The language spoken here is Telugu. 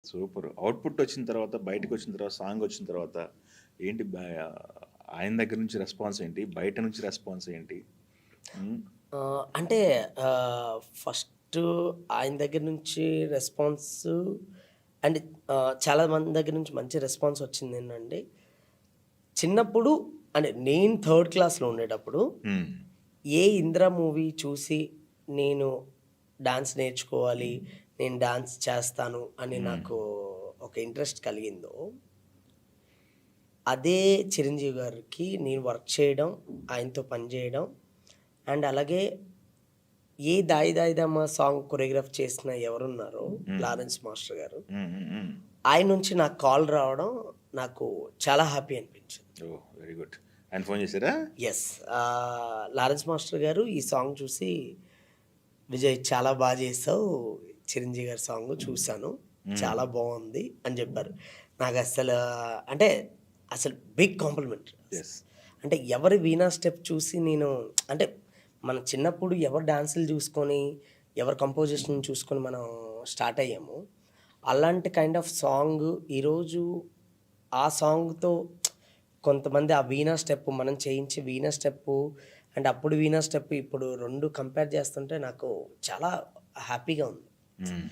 సూపర్. అవుట్‌పుట్ వచ్చిన తర్వాత, బయటకొచ్చిన తర్వాత, సాంగ్ వచ్చిన తర్వాత ఏంటి ఆయన దగ్గర నుంచి రెస్పాన్స్ ఏంటి? బయట నుంచి రెస్పాన్స్ ఏంటి? హ్మ్. అంటే ఫస్టు ఆయన దగ్గర నుంచి రెస్పాన్సు అండ్ చాలా మంది దగ్గర నుంచి మంచి రెస్పాన్స్ వచ్చిందేంటంటే, చిన్నప్పుడు అంటే నేను థర్డ్ క్లాస్‌లో ఉండేటప్పుడు, హ్మ్. 'ఇంద్ర' మూవీ చూసి నేను డాన్స్ నేర్చుకోవాలి, నేను డాన్స్ చేస్తాను అని హ్మ్. నాకు ఒక ఇంట్రెస్ట్ కలిగిందో, అదే చిరంజీవి గారికి నేను వర్క్ చేయడం, ఆయనతో పని చేయడం అండ్ అలాగే 'దాయి దాయి దమ్మ' సాంగ్ కొరియోగ్రాఫ్ చేసిన ఎవరున్నారో హ్మ్. లారెన్స్ మాస్టర్ గారు. హ్మ్. హ్మ్. హ్మ్. ఆయన నుంచి నాకు కాల్ రావడం నాకు చాలా హ్యాపీ అనిపించింది. ఓహ్! Very good. ఆయన ఫోన్ చేసారా? యెస్. లారెన్స్ మాస్టర్ గారు ఈ సాంగ్ చూసి, "విజయ్ చాలా బా చేసావు. చిరంజీవి గారి సాంగ్ చూసాను. హ్మ్. చాలా బావుంది" అని చెప్పారు. నాకసలు అంటే అసలు బిగ్ కాంప్లిమెంట్. యెస్. అంటే ఎవరి వీణా స్టెప్ చూసి నేను అంటే మన చిన్నప్పుడు ఎవరి డాన్సులు చూసుకొని, ఎవరి కంపోజిషన్ చూసుకొని మనం స్టార్ట్ అయ్యామో, అలాంటి కైండ్ ఆఫ్ సాంగ్ ఈరోజు ఆ సాంగ్‌తో కొంతమంది ఆ వీణా స్టెప్ మనం చేయించే వీణా స్టెప్పు అండ్ అప్పుడు వీణా స్టెప్ ఇప్పుడు 2 కంపేర్ చేస్తుంటే నాకు చాలా హ్యాపీగా ఉంది. హ్మ్.